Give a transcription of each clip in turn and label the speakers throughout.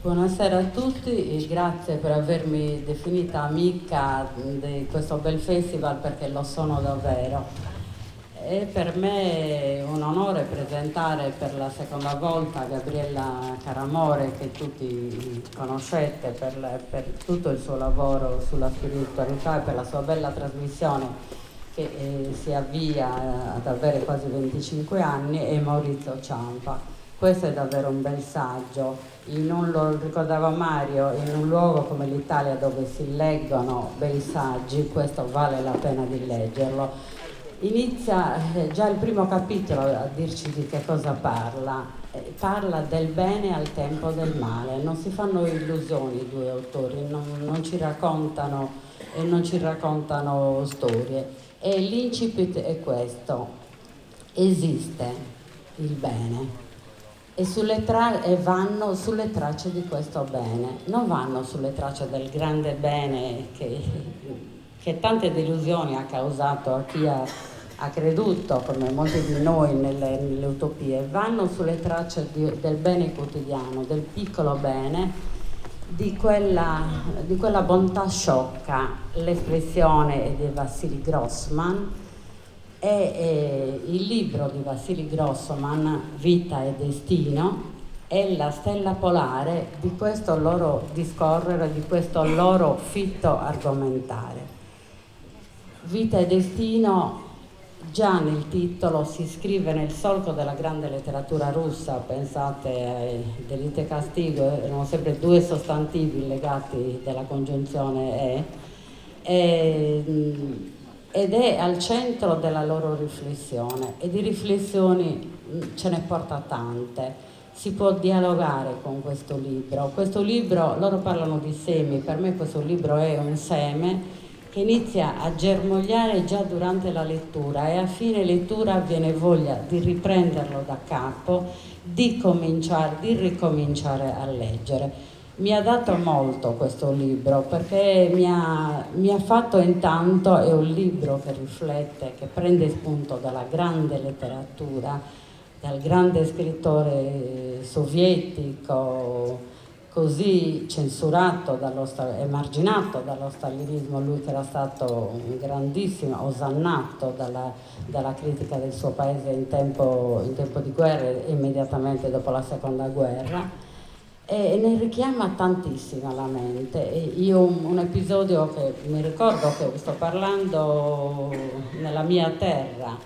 Speaker 1: Buonasera a tutti e grazie per avermi definita amica di questo bel festival, perché lo sono davvero. E per me è un onore presentare per la seconda volta Gabriella Caramore, che tutti conoscete per tutto il suo lavoro sulla spiritualità e per la sua bella trasmissione che si avvia ad avere quasi 25 anni, e Maurizio Ciampa. Questo è davvero un bel saggio, lo ricordava Mario, in un luogo come l'Italia dove si leggono bei saggi, questo vale la pena di leggerlo. Inizia già il primo capitolo a dirci di che cosa parla. Parla del bene al tempo del male, non si fanno illusioni i due autori, non ci raccontano e non ci raccontano storie. E l'incipit è questo: esiste il bene e vanno sulle tracce di questo bene, non vanno sulle tracce del grande bene che tante delusioni ha causato a chi ha creduto, come molti di noi, nelle utopie. Vanno sulle tracce del bene quotidiano, del piccolo bene, di quella bontà sciocca. L'espressione è di Vassili Grossman. Il libro di Vassili Grossman, Vita e Destino, è la stella polare di questo loro discorrere, di questo loro fitto argomentare. Vita e Destino, già nel titolo, si iscrive nel solco della grande letteratura russa. Pensate a Delite e Castigo, erano sempre due sostantivi legati dalla congiunzione ed è al centro della loro riflessione, e di riflessioni ce ne porta tante. Si può dialogare con questo libro. Questo libro, loro parlano di semi, per me questo libro è un seme che inizia a germogliare già durante la lettura, e a fine lettura viene voglia di riprenderlo da capo, di ricominciare a leggere. Mi ha dato molto questo libro, perché mi ha fatto, intanto, è un libro che riflette, che prende spunto dalla grande letteratura, dal grande scrittore sovietico, così censurato emarginato dallo stalinismo, lui che era stato un grandissimo, osannato dalla critica del suo paese in tempo di guerra e immediatamente dopo la seconda guerra. E ne richiama tantissimo alla mente. E io un episodio che mi ricordo, che sto parlando nella mia terra,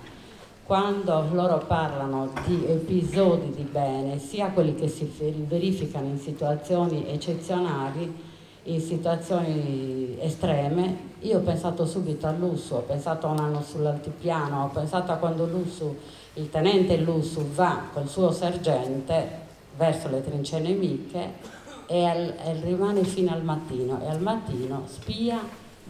Speaker 1: quando loro parlano di episodi di bene, sia quelli che si verificano in situazioni eccezionali, in situazioni estreme. Io ho pensato subito a Lussu, ho pensato a un anno sull'altipiano, ho pensato a quando Lussu, il tenente Lussu, va col suo sergente verso le trincee nemiche e rimane fino al mattino, e al mattino spia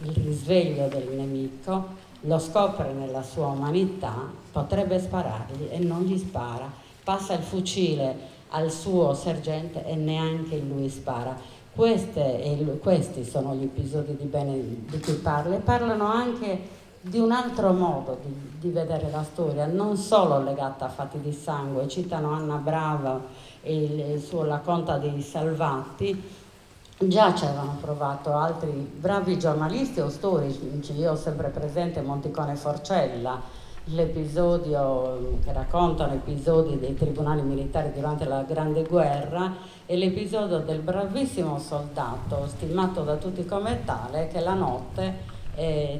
Speaker 1: il risveglio del nemico, lo scopre nella sua umanità, potrebbe sparargli e non gli spara, passa il fucile al suo sergente e neanche lui spara. Questi sono gli episodi di bene di cui parla, e parlano anche di un altro modo di vedere la storia, non solo legata a fatti di sangue. Citano Anna Brava e La conta dei Salvati. Già ci avevano provato altri bravi giornalisti o storici. Io ho sempre presente Monticone Forcella, l'episodio che raccontano episodi dei tribunali militari durante la Grande Guerra, e l'episodio del bravissimo soldato, stimato da tutti come tale, che la notte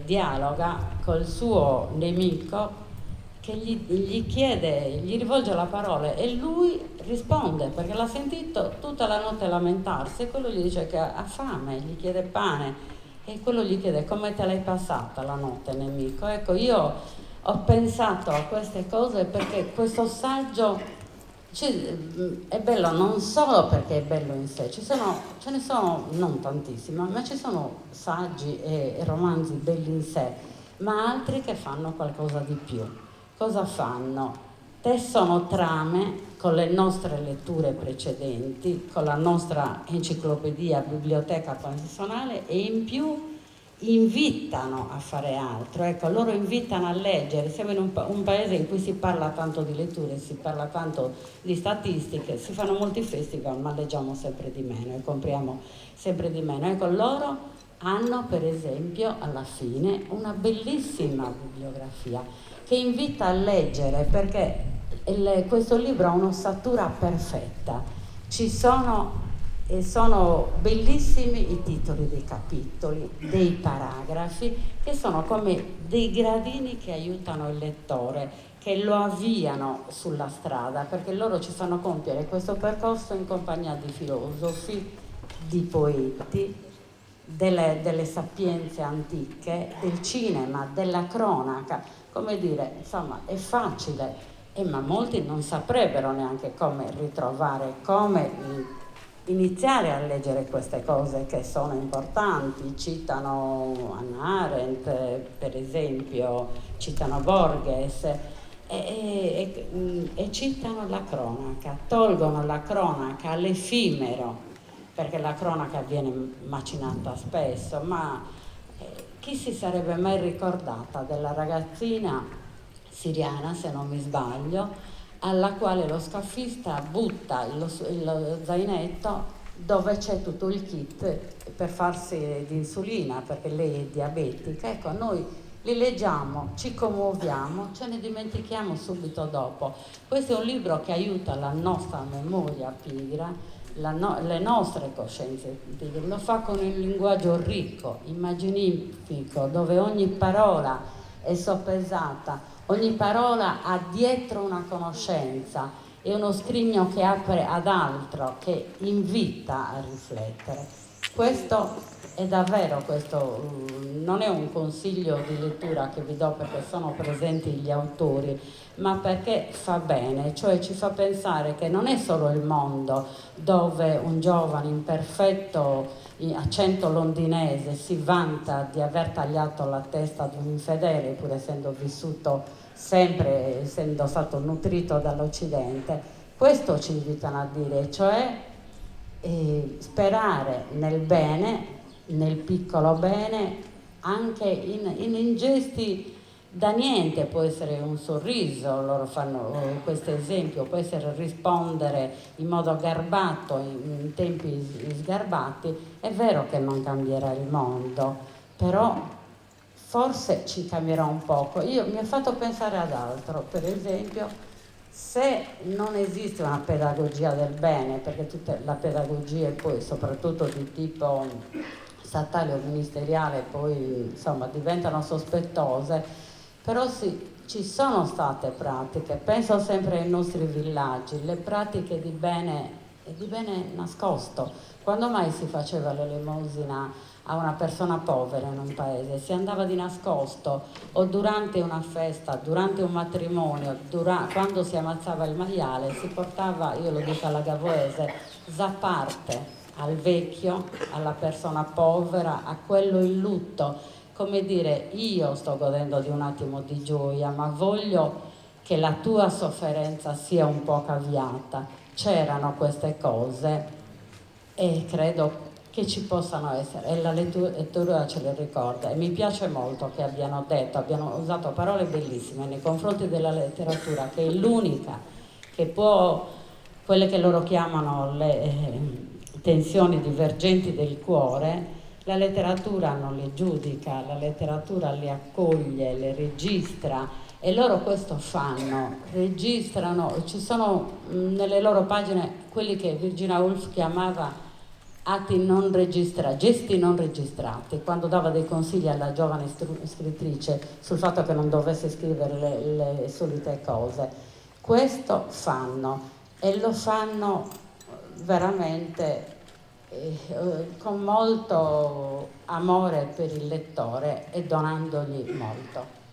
Speaker 1: dialoga col suo nemico, che gli chiede, gli rivolge la parola, e lui risponde, perché l'ha sentito tutta la notte lamentarsi, e quello gli dice che ha fame, gli chiede pane, e quello gli chiede: come te l'hai passata la notte, nemico? Ecco, io ho pensato a queste cose perché questo saggio è bello non solo perché è bello in sé, ce ne sono non tantissimi, ma ci sono saggi e romanzi belli in sé, ma altri che fanno qualcosa di più. Cosa fanno? Tessono trame con le nostre letture precedenti, con la nostra enciclopedia, biblioteca personale, e in più invitano a fare altro, ecco, loro invitano a leggere. Siamo in un paese in cui si parla tanto di letture, si parla tanto di statistiche, si fanno molti festival, ma leggiamo sempre di meno e compriamo sempre di meno. Ecco, loro hanno per esempio alla fine una bellissima bibliografia che invita a leggere, perché questo libro ha un'ossatura perfetta. Ci sono e sono bellissimi i titoli dei capitoli, dei paragrafi, che sono come dei gradini che aiutano il lettore, che lo avviano sulla strada, perché loro ci fanno compiere questo percorso in compagnia di filosofi, di poeti, delle sapienze antiche, del cinema, della cronaca. Come dire, insomma, è facile, ma molti non saprebbero neanche come ritrovare, come iniziare a leggere queste cose che sono importanti. Citano Hannah Arendt, per esempio, citano Borges e citano la cronaca, tolgono la cronaca all'effimero, perché la cronaca viene macinata spesso, ma chi si sarebbe mai ricordata della ragazzina siriana, se non mi sbaglio, alla quale lo scaffista butta lo zainetto dove c'è tutto il kit per farsi l'insulina, perché lei è diabetica. Ecco, noi li leggiamo, ci commuoviamo, ce ne dimentichiamo subito dopo. Questo è un libro che aiuta la nostra memoria pigra, le nostre coscienze pigre, lo fa con un linguaggio ricco, immaginifico, dove ogni parola è soppesata, ogni parola ha dietro una conoscenza, è uno scrigno che apre ad altro, che invita a riflettere. Questo è davvero, non è un consiglio di lettura che vi do perché sono presenti gli autori, ma perché fa bene, cioè ci fa pensare che non è solo il mondo dove un giovane imperfetto accento londinese si vanta di aver tagliato la testa ad un infedele, pur essendo vissuto sempre, essendo stato nutrito dall'Occidente. Questo ci invitano a dire, cioè sperare nel bene, nel piccolo bene, anche in gesti da niente. Può essere un sorriso, loro fanno questo esempio, può essere rispondere in modo garbato, in tempi sgarbati. È vero che non cambierà il mondo, però forse ci cambierà un poco. Mi ha fatto pensare ad altro, per esempio, se non esiste una pedagogia del bene, perché tutta la pedagogia, poi soprattutto di tipo statale o ministeriale, poi insomma diventano sospettose, però sì, ci sono state pratiche, penso sempre ai nostri villaggi, le pratiche di bene nascosto. Quando mai si faceva l'elemosina a una persona povera in un paese? Si andava di nascosto, o durante una festa, durante un matrimonio, quando si ammazzava il maiale, si portava, io lo dico alla gavoese, zapparte al vecchio, alla persona povera, a quello in lutto, come dire, io sto godendo di un attimo di gioia, ma voglio che la tua sofferenza sia un po' caviata. C'erano queste cose e credo che ci possano essere, e la lettura ce le ricorda, e mi piace molto che abbiano usato parole bellissime nei confronti della letteratura, che è l'unica che può, quelle che loro chiamano le tensioni divergenti del cuore. La letteratura non le giudica, la letteratura le accoglie, le registra, e loro questo fanno, registrano. Ci sono nelle loro pagine quelli che Virginia Woolf chiamava gesti non registrati, quando dava dei consigli alla giovane scrittrice sul fatto che non dovesse scrivere le solite cose. Questo fanno, e lo fanno veramente con molto amore per il lettore e donandogli molto.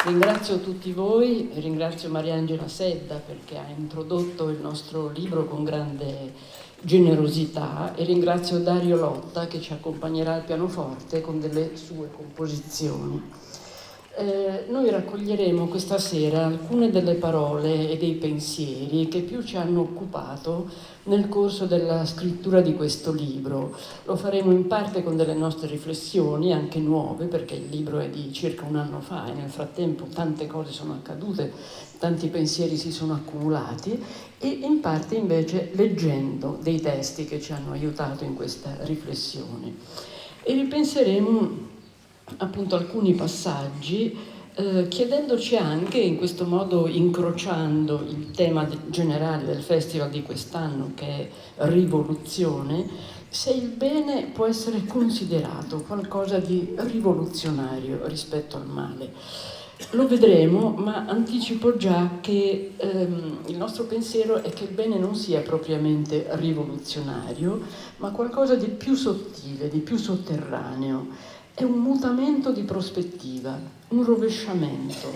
Speaker 2: Ringrazio tutti voi, ringrazio Mariangela Sedda perché ha introdotto il nostro libro con grande generosità e ringrazio Dario Lotta che ci accompagnerà al pianoforte con delle sue composizioni. Noi raccoglieremo questa sera alcune delle parole e dei pensieri che più ci hanno occupato nel corso della scrittura di questo libro. Lo faremo in parte con delle nostre riflessioni, anche nuove, perché il libro è di circa un anno fa e nel frattempo tante cose sono accadute, tanti pensieri si sono accumulati, e in parte invece leggendo dei testi che ci hanno aiutato in questa riflessione. E ripenseremo appunto alcuni passaggi, chiedendoci anche, in questo modo incrociando il tema generale del festival di quest'anno, che è rivoluzione, se il bene può essere considerato qualcosa di rivoluzionario rispetto al male. Lo vedremo, ma anticipo già che il nostro pensiero è che il bene non sia propriamente rivoluzionario, ma qualcosa di più sottile, di più sotterraneo. È un mutamento di prospettiva, un rovesciamento,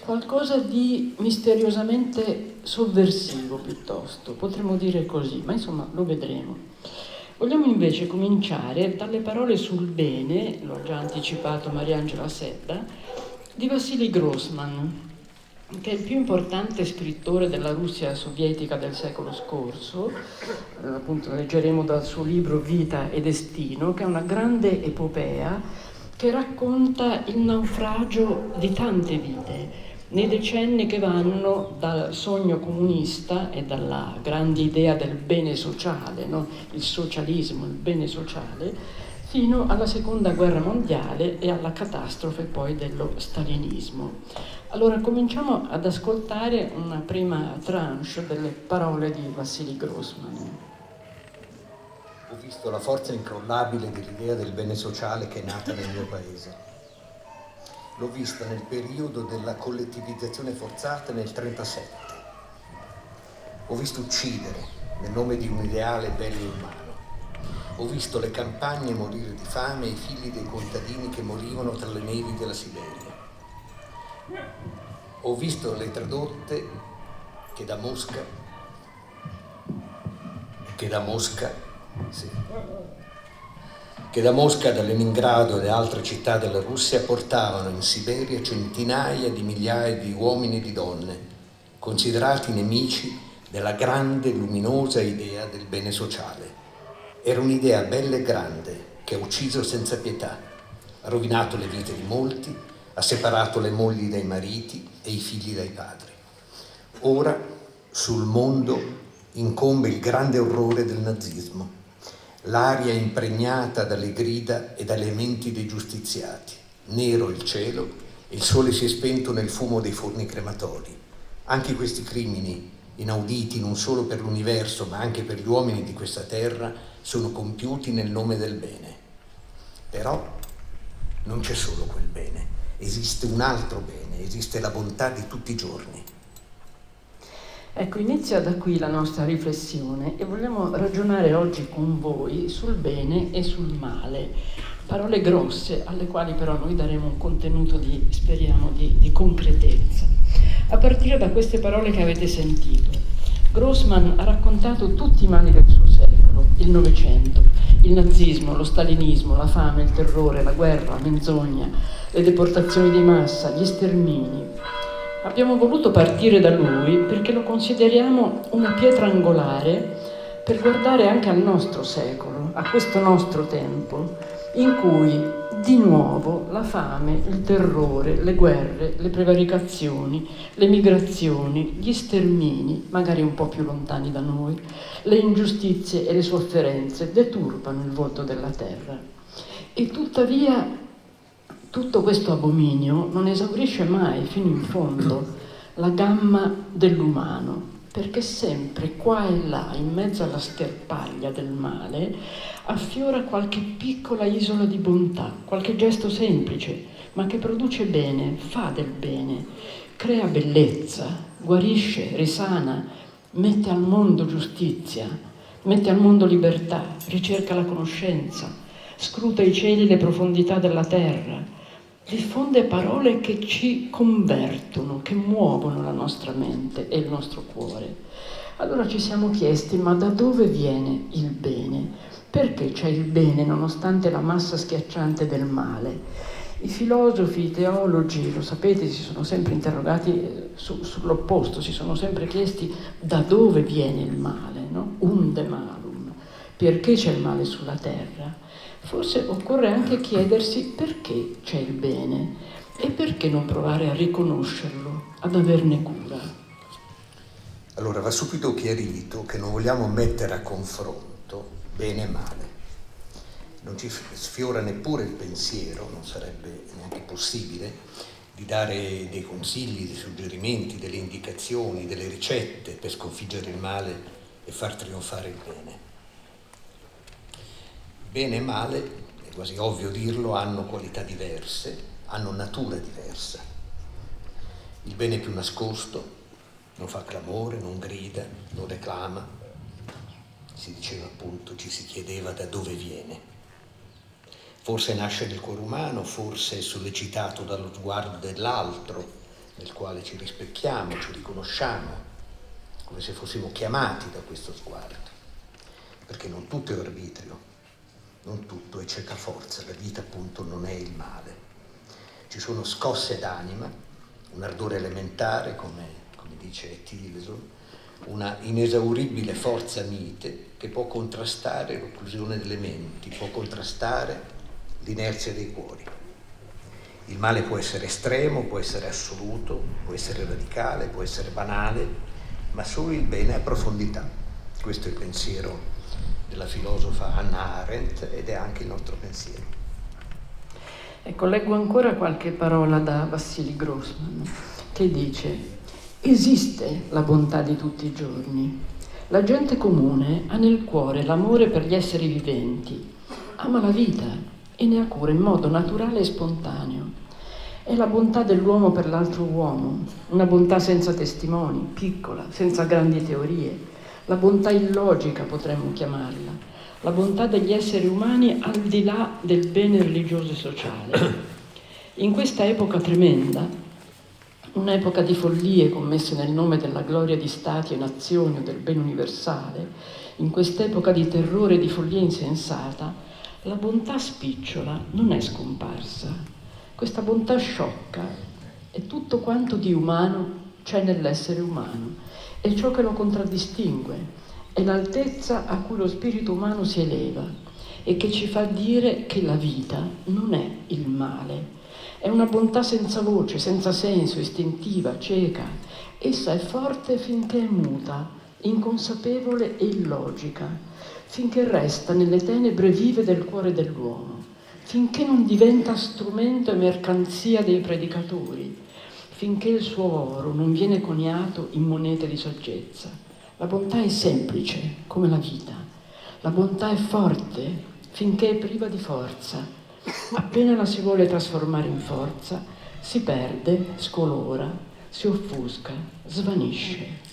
Speaker 2: qualcosa di misteriosamente sovversivo piuttosto, potremmo dire così, ma insomma lo vedremo. Vogliamo invece cominciare dalle parole sul bene, lo ha già anticipato Mariangela Sedda, di Vassili Grossman, che è il più importante scrittore della Russia sovietica del secolo scorso. Appunto leggeremo dal suo libro Vita e Destino, che è una grande epopea che racconta il naufragio di tante vite nei decenni che vanno dal sogno comunista e dalla grande idea del bene sociale, no? Il socialismo, il bene sociale, fino alla seconda guerra mondiale e alla catastrofe poi dello stalinismo. Allora cominciamo ad ascoltare una prima tranche delle parole di Vassili Grossman.
Speaker 3: Ho visto la forza incrollabile dell'idea del bene sociale che è nata nel mio paese. L'ho vista nel periodo della collettivizzazione forzata nel 1937. Ho visto uccidere nel nome di un ideale bello e umano. Ho visto le campagne morire di fame e i figli dei contadini che morivano tra le nevi della Siberia. Ho visto le tradotte che da Mosca, da Leningrado e da altre città della Russia portavano in Siberia centinaia di migliaia di uomini e di donne, considerati nemici della grande luminosa idea del bene sociale. Era un'idea bella e grande che ha ucciso senza pietà, ha rovinato le vite di molti, ha separato le mogli dai mariti e i figli dai padri. Ora sul mondo incombe il grande orrore del nazismo. L'aria è impregnata dalle grida e dalle menti dei giustiziati. Nero il cielo e il sole si è spento nel fumo dei forni crematori. Anche questi crimini, inauditi non solo per l'universo ma anche per gli uomini di questa terra, sono compiuti nel nome del bene. Però non c'è solo quel bene, esiste un altro bene, esiste la bontà di tutti i giorni.
Speaker 2: Ecco, inizia da qui la nostra riflessione e vogliamo ragionare oggi con voi sul bene e sul male. Parole grosse alle quali però noi daremo un contenuto speriamo, di concretezza. A partire da queste parole che avete sentito, Grossman ha raccontato tutti i mali del suo secolo, il Novecento, il nazismo, lo stalinismo, la fame, il terrore, la guerra, la menzogna, le deportazioni di massa, gli stermini. Abbiamo voluto partire da lui perché lo consideriamo una pietra angolare per guardare anche al nostro secolo, a questo nostro tempo, in cui di nuovo la fame, il terrore, le guerre, le prevaricazioni, le migrazioni, gli stermini, magari un po' più lontani da noi, le ingiustizie e le sofferenze deturpano il volto della terra. E tuttavia tutto questo abominio non esaurisce mai fino in fondo la gamma dell'umano, perché sempre qua e là, in mezzo alla sterpaglia del male, affiora qualche piccola isola di bontà, qualche gesto semplice, ma che produce bene, fa del bene, crea bellezza, guarisce, risana, mette al mondo giustizia, mette al mondo libertà, ricerca la conoscenza, scruta i cieli e le profondità della terra, diffonde parole che ci convertono, che muovono la nostra mente e il nostro cuore. Allora ci siamo chiesti, ma da dove viene il bene? Perché c'è il bene nonostante la massa schiacciante del male? I filosofi, i teologi, lo sapete, si sono sempre interrogati sull'opposto, si sono sempre chiesti da dove viene il male, no? Unde malum, perché c'è il male sulla terra? Forse occorre anche chiedersi perché c'è il bene e perché non provare a riconoscerlo, ad averne cura.
Speaker 3: Allora va subito chiarito che non vogliamo mettere a confronto bene e male. Non ci sfiora neppure il pensiero, non sarebbe neanche possibile, di dare dei consigli, dei suggerimenti, delle indicazioni, delle ricette per sconfiggere il male e far trionfare il bene. Bene e male, è quasi ovvio dirlo, hanno qualità diverse, hanno natura diversa. Il bene è più nascosto, non fa clamore, non grida, non reclama. Si diceva appunto, ci si chiedeva da dove viene. Forse nasce nel cuore umano, forse è sollecitato dallo sguardo dell'altro, nel quale ci rispecchiamo, ci riconosciamo, come se fossimo chiamati da questo sguardo. Perché non tutto è arbitrio, non tutto è cieca forza, la vita appunto non è il male. Ci sono scosse d'anima, un ardore elementare, come dice Tilson, una inesauribile forza mite che può contrastare l'occlusione delle menti, può contrastare l'inerzia dei cuori. Il male può essere estremo, può essere assoluto, può essere radicale, può essere banale, ma solo il bene ha profondità. Questo è il pensiero della filosofa Hannah Arendt ed è anche il nostro pensiero.
Speaker 2: Ecco, leggo ancora qualche parola da Vassili Grossman, che dice: esiste la bontà di tutti i giorni. La gente comune ha nel cuore l'amore per gli esseri viventi, ama la vita e ne ha cura in modo naturale e spontaneo. È la bontà dell'uomo per l'altro uomo, una bontà senza testimoni, piccola, senza grandi teorie. La bontà illogica potremmo chiamarla, la bontà degli esseri umani al di là del bene religioso e sociale. In questa epoca tremenda, un'epoca di follie commesse nel nome della gloria di stati e nazioni o del bene universale, in quest'epoca di terrore e di follia insensata, la bontà spicciola non è scomparsa. Questa bontà sciocca è tutto quanto di umano c'è nell'essere umano, è ciò che lo contraddistingue, è l'altezza a cui lo spirito umano si eleva e che ci fa dire che la vita non è il male. È una bontà senza voce, senza senso, istintiva, cieca. Essa è forte finché è muta, inconsapevole e illogica, finché resta nelle tenebre vive del cuore dell'uomo, finché non diventa strumento e mercanzia dei predicatori, finché il suo oro non viene coniato in monete di saggezza. La bontà è semplice, come la vita. La bontà è forte finché è priva di forza. Appena la si vuole trasformare in forza, si perde, scolora, si offusca, svanisce.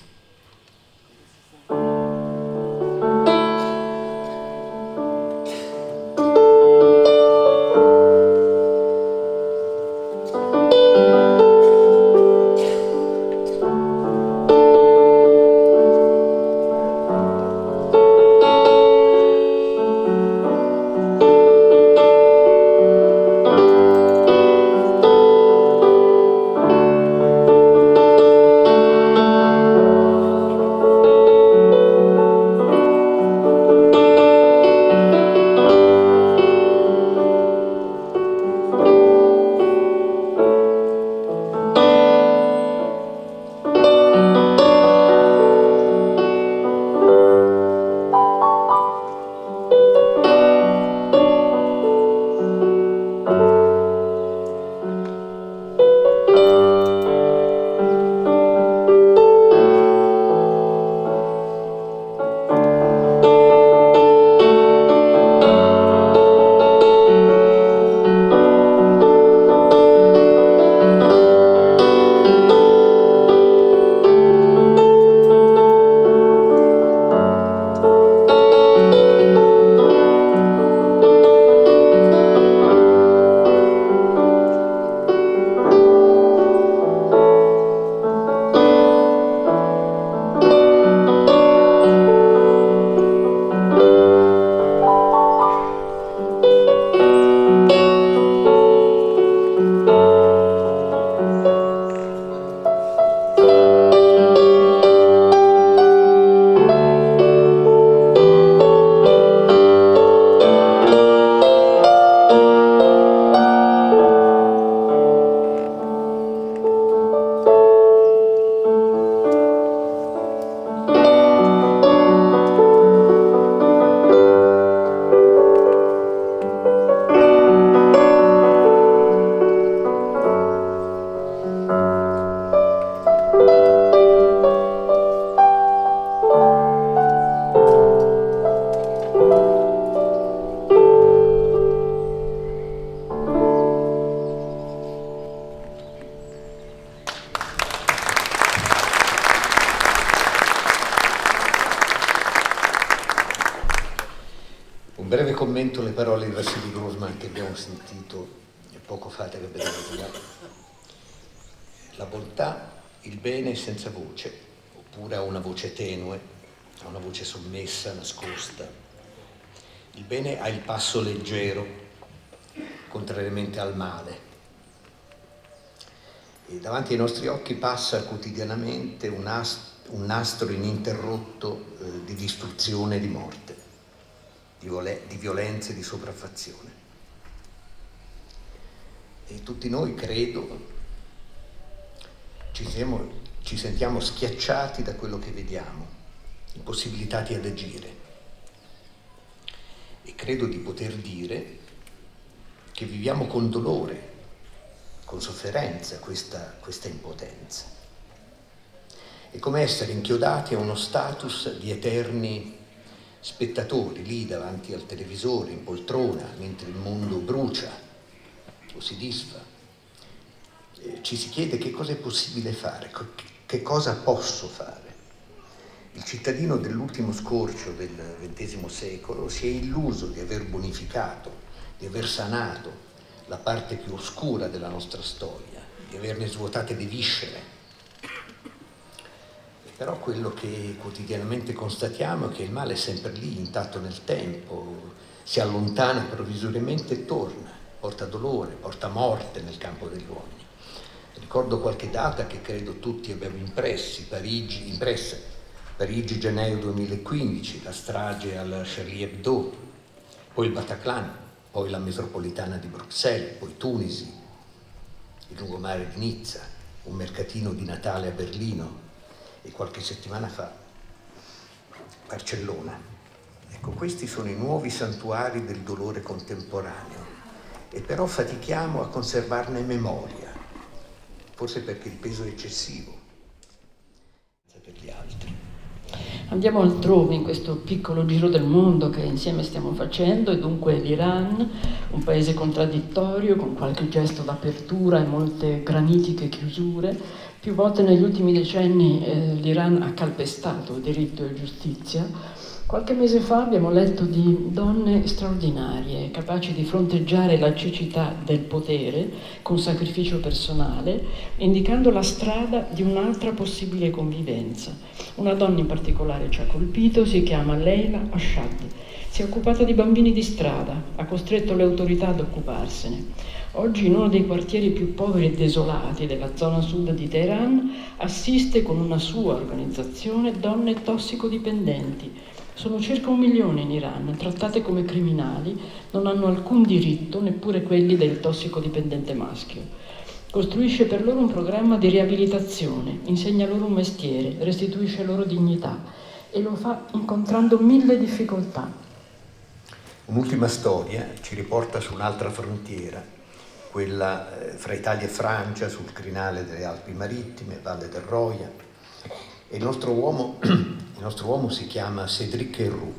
Speaker 3: breve commento alle parole di Vassili Grossman che abbiamo sentito poco fa che vedete. La bontà, il bene è senza voce, oppure ha una voce tenue, ha una voce sommessa, nascosta. Il bene ha il passo leggero, contrariamente al male. E davanti ai nostri occhi passa quotidianamente un nastro ininterrotto di distruzione e di morte, di violenza e di sopraffazione. E tutti noi, credo, ci sentiamo schiacciati da quello che vediamo, impossibilitati ad agire. E credo di poter dire che viviamo con dolore, con sofferenza questa impotenza. È come essere inchiodati a uno status di eterni spettatori, lì davanti al televisore, in poltrona, mentre il mondo brucia o si disfa. Ci si chiede che cosa è possibile fare, che cosa posso fare. Il cittadino dell'ultimo scorcio del XX secolo si è illuso di aver bonificato, di aver sanato la parte più oscura della nostra storia, di averne svuotate le viscere. Però quello che quotidianamente constatiamo è che il male è sempre lì, intatto nel tempo, si allontana provvisoriamente e torna, porta dolore, porta morte nel campo degli uomini. Ricordo qualche data che credo tutti abbiamo impresse, Parigi gennaio 2015, la strage al Charlie Hebdo, poi il Bataclan, poi la metropolitana di Bruxelles, poi Tunisi, il lungomare di Nizza, un mercatino di Natale a Berlino e qualche settimana fa Barcellona. Ecco, questi sono i nuovi santuari del dolore contemporaneo e però fatichiamo a conservarne memoria, forse perché il peso è eccessivo per gli altri.
Speaker 2: Andiamo altrove in questo piccolo giro del mondo che insieme stiamo facendo, e dunque l'Iran, un paese contraddittorio con qualche gesto d'apertura e molte granitiche chiusure. Più volte negli ultimi decenni l'Iran ha calpestato diritto e giustizia. Qualche mese fa abbiamo letto di donne straordinarie, capaci di fronteggiare la cecità del potere con sacrificio personale, indicando la strada di un'altra possibile convivenza. Una donna in particolare ci ha colpito, si chiama Leila Ashad. Si è occupata di bambini di strada, ha costretto le autorità ad occuparsene. Oggi in uno dei quartieri più poveri e desolati della zona sud di Teheran assiste con una sua organizzazione donne tossicodipendenti. Sono circa 1 milione in Iran, trattate come criminali, non hanno alcun diritto, neppure quelli del tossicodipendente maschio. Costruisce per loro un programma di riabilitazione, insegna loro un mestiere, restituisce loro dignità e lo fa incontrando 1000 difficoltà.
Speaker 3: Un'ultima storia ci riporta su un'altra frontiera, quella fra Italia e Francia, sul crinale delle Alpi Marittime, Valle del Roia. E il nostro uomo si chiama Cédric Herrou,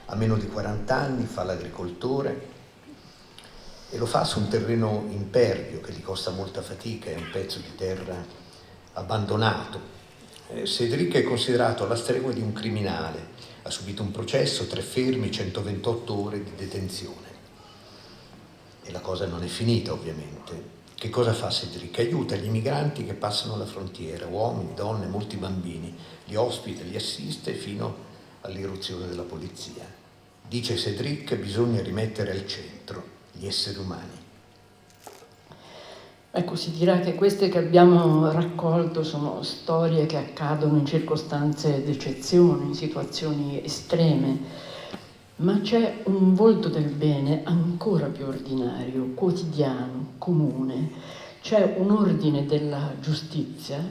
Speaker 3: ha meno di 40 anni, fa l'agricoltore e lo fa su un terreno impervio che gli costa molta fatica, è un pezzo di terra abbandonato. Cédric è considerato alla stregua di un criminale, ha subito un processo, 3 fermi, 128 ore di detenzione. E la cosa non è finita, ovviamente. Che cosa fa Cédric? Aiuta gli immigranti che passano la frontiera, uomini, donne, molti bambini, li ospita, li assiste fino all'irruzione della polizia. Dice Cédric, bisogna rimettere al centro gli esseri umani.
Speaker 2: Ecco, si dirà che queste che abbiamo raccolto sono storie che accadono in circostanze d'eccezione, in situazioni estreme, ma c'è un volto del bene ancora più ordinario, quotidiano, comune. C'è un ordine della giustizia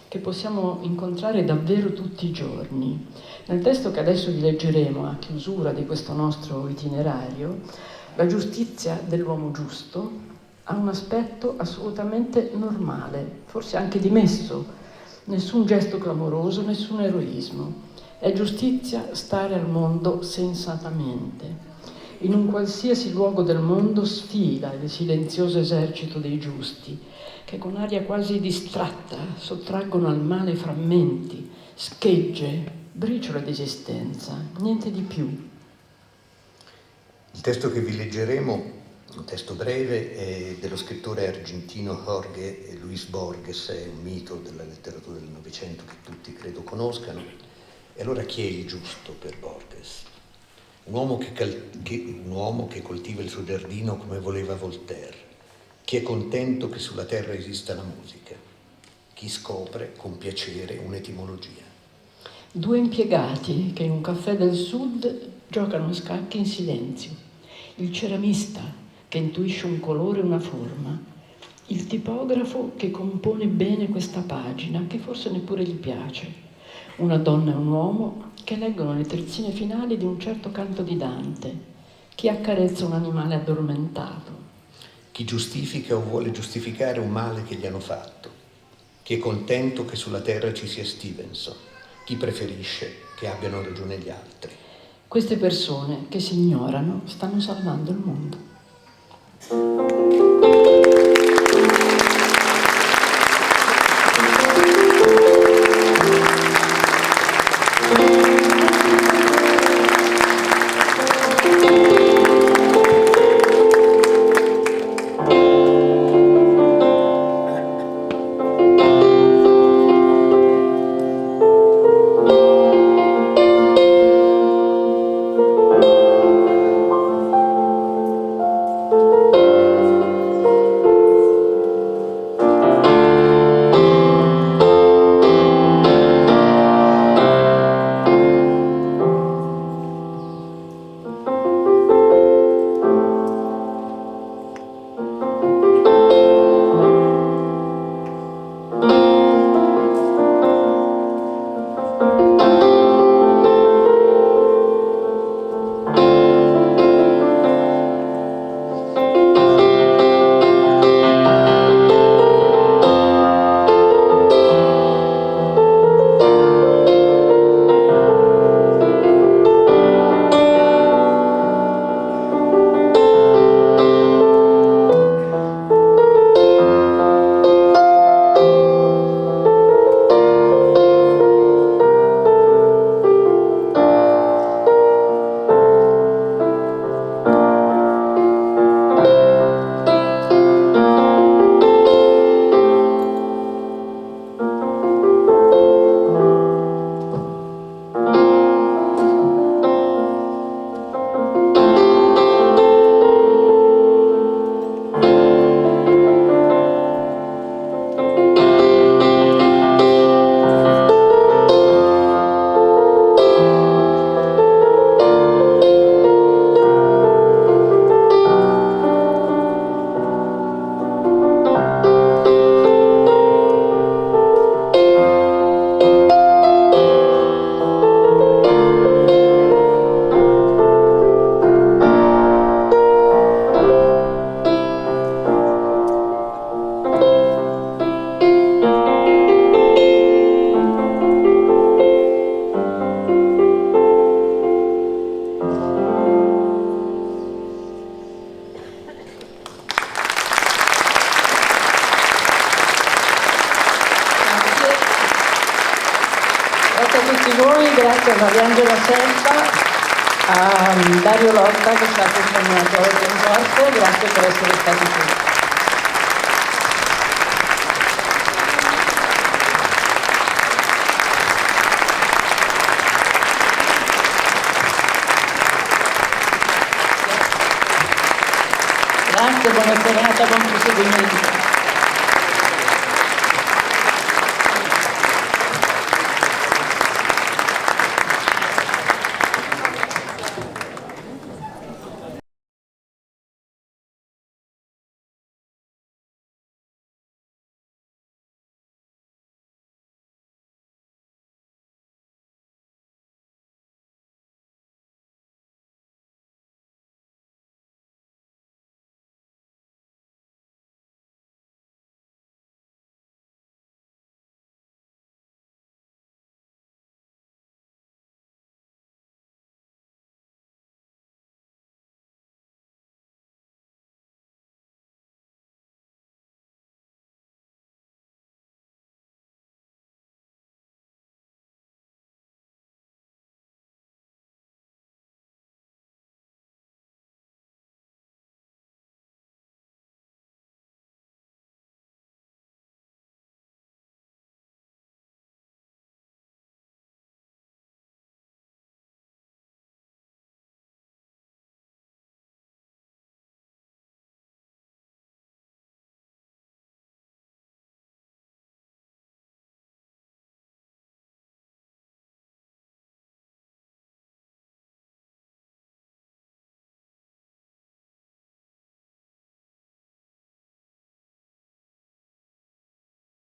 Speaker 2: che possiamo incontrare davvero tutti i giorni. Nel testo che adesso vi leggeremo a chiusura di questo nostro itinerario, la giustizia dell'uomo giusto ha un aspetto assolutamente normale, forse anche dimesso, nessun gesto clamoroso, nessun eroismo. È giustizia stare al mondo sensatamente. In un qualsiasi luogo del mondo sfila il silenzioso esercito dei giusti, che con aria quasi distratta sottraggono al male frammenti, schegge, briciole d'esistenza, niente di più.
Speaker 3: Il testo che vi leggeremo, un testo breve, è dello scrittore argentino Jorge Luis Borges, è un mito della letteratura del Novecento che tutti credo conoscano. E allora chi è il giusto per Borges? Un uomo che coltiva il suo giardino come voleva Voltaire, chi è contento che sulla terra esista la musica, chi scopre con piacere un'etimologia.
Speaker 2: Due impiegati che in un caffè del sud giocano a scacchi in silenzio. Il ceramista che intuisce un colore e una forma. Il tipografo che compone bene questa pagina, che forse neppure gli piace. Una donna e un uomo che leggono le terzine finali di un certo canto di Dante. Chi accarezza un animale addormentato.
Speaker 3: Chi giustifica o vuole giustificare un male che gli hanno fatto. Chi è contento che sulla terra ci sia Stevenson. Chi preferisce che abbiano ragione gli altri.
Speaker 2: Queste persone che si ignorano stanno salvando il mondo. Grazie a Mariangela Selva, a Dario Lotta che ci ha accompagnato oggi in corso, grazie per essere stati qui. Grazie, buona serata, buon proseguimento.